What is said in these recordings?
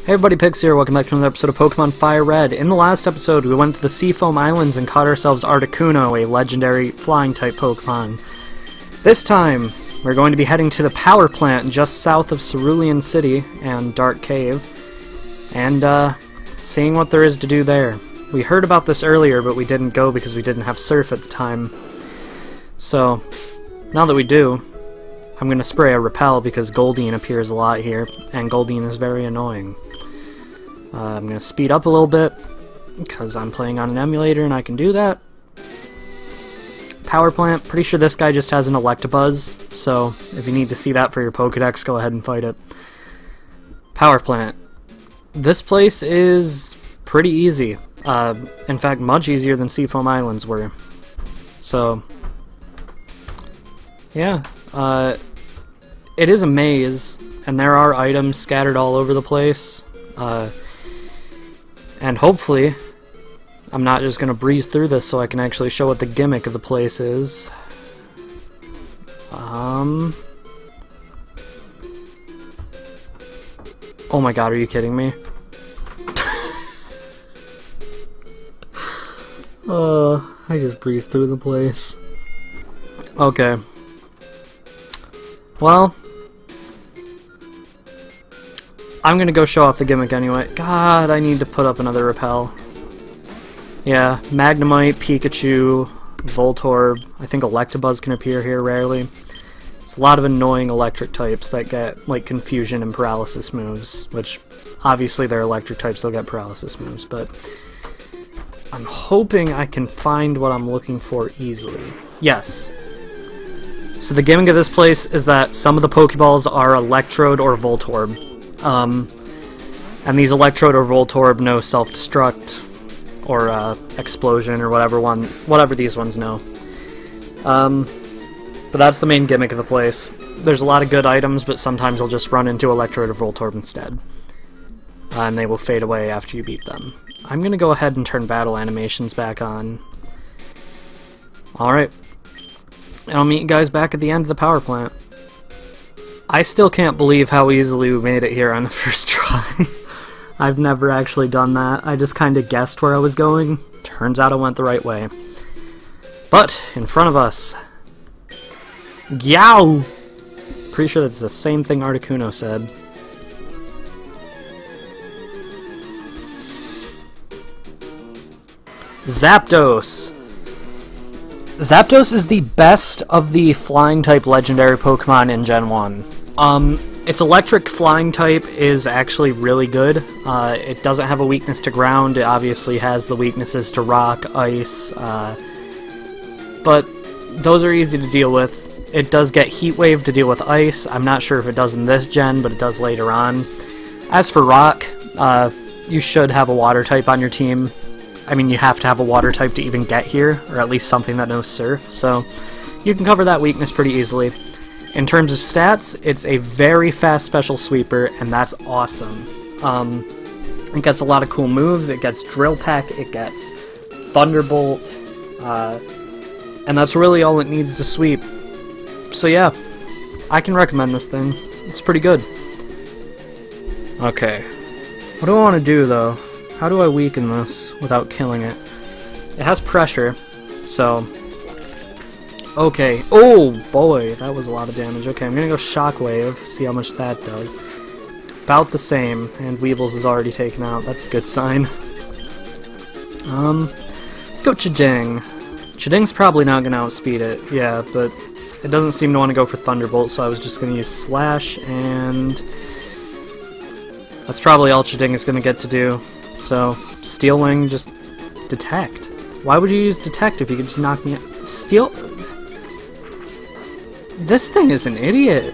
Hey everybody, Pix here, welcome back to another episode of Pokemon Fire Red. In the last episode, we went to the Seafoam Islands and caught ourselves Articuno, a legendary flying-type Pokemon. This time, we're going to be heading to the power plant just south of Cerulean City and Dark Cave, and seeing what there is to do there. We heard about this earlier, but we didn't go because we didn't have Surf at the time. So, now that we do, I'm going to spray a Repel because Goldeen appears a lot here, and Goldeen is very annoying. I'm going to speed up a little bit, because I'm playing on an emulator and I can do that. Power plant, pretty sure this guy just has an Electabuzz, so if you need to see that for your Pokedex, go ahead and fight it. Power plant. This place is pretty easy. In fact, much easier than Seafoam Islands were. So, yeah. It is a maze, and there are items scattered all over the place. And hopefully, I'm not just going to breeze through this so I can actually show what the gimmick of the place is. Oh my god, are you kidding me? I just breezed through the place. Okay. Well, I'm gonna go show off the gimmick anyway. God, I need to put up another Repel. Yeah, Magnemite, Pikachu, Voltorb. I think Electabuzz can appear here rarely. There's a lot of annoying electric types that get, like, confusion and paralysis moves, which, obviously they're electric types, they'll get paralysis moves, but I'm hoping I can find what I'm looking for easily. Yes. So the gimmick of this place is that some of the Pokeballs are Electrode or Voltorb. And these Electrode or Voltorb know self-destruct, or explosion, or whatever these ones know. But that's the main gimmick of the place. There's a lot of good items, but sometimes you'll just run into Electrode or Voltorb instead. And they will fade away after you beat them. I'm gonna go ahead and turn battle animations back on. Alright. And I'll meet you guys back at the end of the power plant. I still can't believe how easily we made it here on the first try. I've never actually done that. I just kind of guessed where I was going. Turns out I went the right way. But, in front of us... Yow! Pretty sure that's the same thing Articuno said. Zapdos! Zapdos is the best of the flying-type legendary Pokemon in Gen 1. Its electric flying type is actually really good. It doesn't have a weakness to ground, it obviously has the weaknesses to rock, ice, but those are easy to deal with. It does get Heat Wave to deal with ice. I'm not sure if it does in this gen, but it does later on. As for rock, you should have a water type on your team. I mean, you have to have a water type to even get here, or at least something that knows Surf, so you can cover that weakness pretty easily. In terms of stats, it's a very fast Special Sweeper, and that's awesome. It gets a lot of cool moves, it gets Drill Peck, it gets Thunderbolt, and that's really all it needs to sweep. So yeah, I can recommend this thing. It's pretty good. Okay, what do I want to do though? How do I weaken this without killing it? It has pressure, so... Okay. Oh, boy, that was a lot of damage. Okay, I'm gonna go Shockwave, see how much that does. About the same, and Weevils is already taken out. That's a good sign. Let's go Chiding. Chiding's probably not gonna outspeed it, yeah, but it doesn't seem to want to go for Thunderbolt, so I was just gonna use Slash, and... that's probably all Chiding is gonna get to do. So, Steel Wing, just Detect. Why would you use Detect if you could just knock me out? Steel... This thing is an idiot.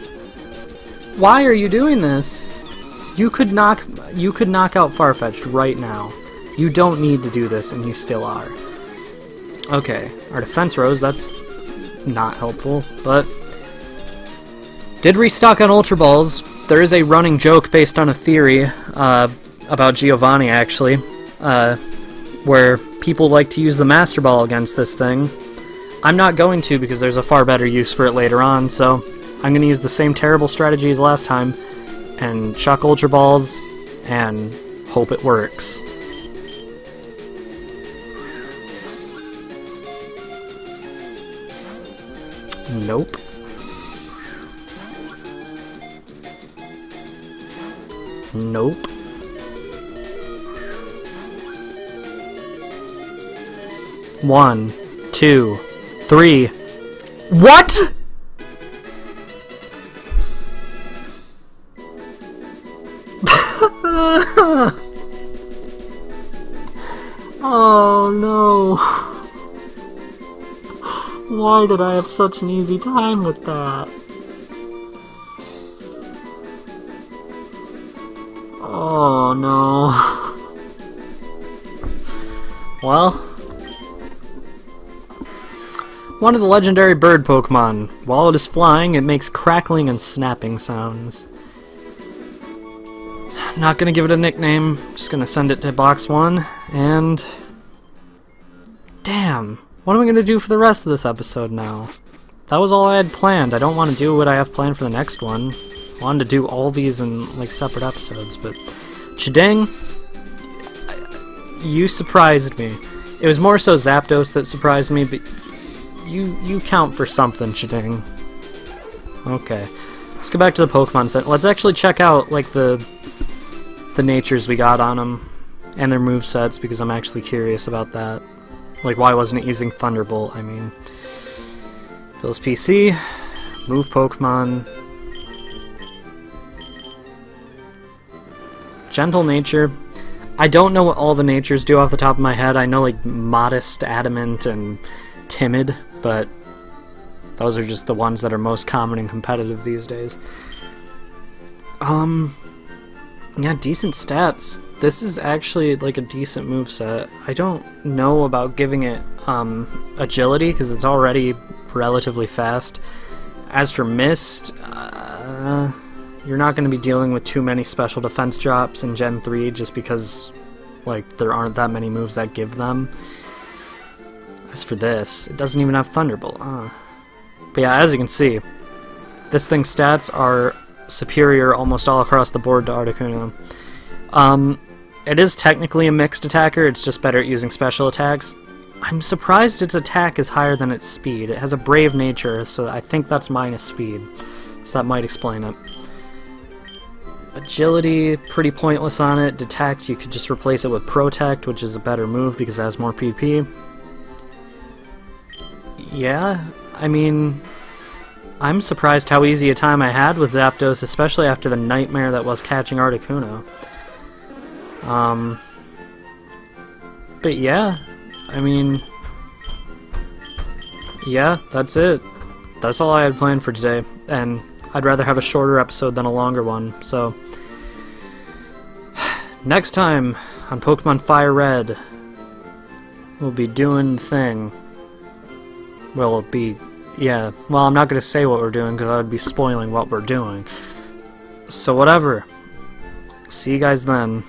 Why are you doing this? You could knock out Farfetch'd right now. You don't need to do this, and you still are. Okay, our defense rose, that's not helpful, but... Did restock on Ultra Balls. There is a running joke based on a theory, about Giovanni, actually, where people like to use the Master Ball against this thing. I'm not going to because there's a far better use for it later on, so I'm going to use the same terrible strategy as last time, and chuck Ultra Balls, and hope it works. Nope. Nope. One, two, three. What?! Oh no. Why did I have such an easy time with that? Oh no. Well, one of the legendary bird Pokemon. While it is flying, it makes crackling and snapping sounds. I'm not gonna give it a nickname, just gonna send it to box 1, and... Damn, what am I gonna do for the rest of this episode now? That was all I had planned. I don't want to do what I have planned for the next one. I wanted to do all these in, like, separate episodes, but... Chideng, you surprised me. It was more so Zapdos that surprised me, but you count for something, Chideng. Okay. Let's go back to the Pokemon Center. Let's actually check out, like, the natures we got on them and their movesets, because I'm actually curious about that. Like, why wasn't it using Thunderbolt? I mean, Bill's PC, move Pokemon, gentle nature. I don't know what all the natures do off the top of my head. I know, like, modest, adamant, and timid, but those are just the ones that are most common and competitive these days. Yeah, decent stats. This is actually, like, a decent moveset. I don't know about giving it, agility, because it's already relatively fast. As for Mist, you're not going to be dealing with too many special defense drops in Gen 3, just because, like, there aren't that many moves that give them. As for this, it doesn't even have Thunderbolt. But yeah, as you can see, this thing's stats are superior almost all across the board to Articuno. It is technically a mixed attacker, it's just better at using special attacks. I'm surprised its attack is higher than its speed. It has a brave nature, so I think that's minus speed. So that might explain it. Agility, pretty pointless on it. Detect, you could just replace it with Protect, which is a better move because it has more PP. Yeah, I mean, I'm surprised how easy a time I had with Zapdos, especially after the nightmare that was catching Articuno. But yeah, I mean, yeah, that's it. That's all I had planned for today, and I'd rather have a shorter episode than a longer one, so... Next time on Pokemon Fire Red, we'll be doing the thing. Well, it'll be... yeah, well, I'm not going to say what we're doing because I would be spoiling what we're doing. So whatever. See you guys then.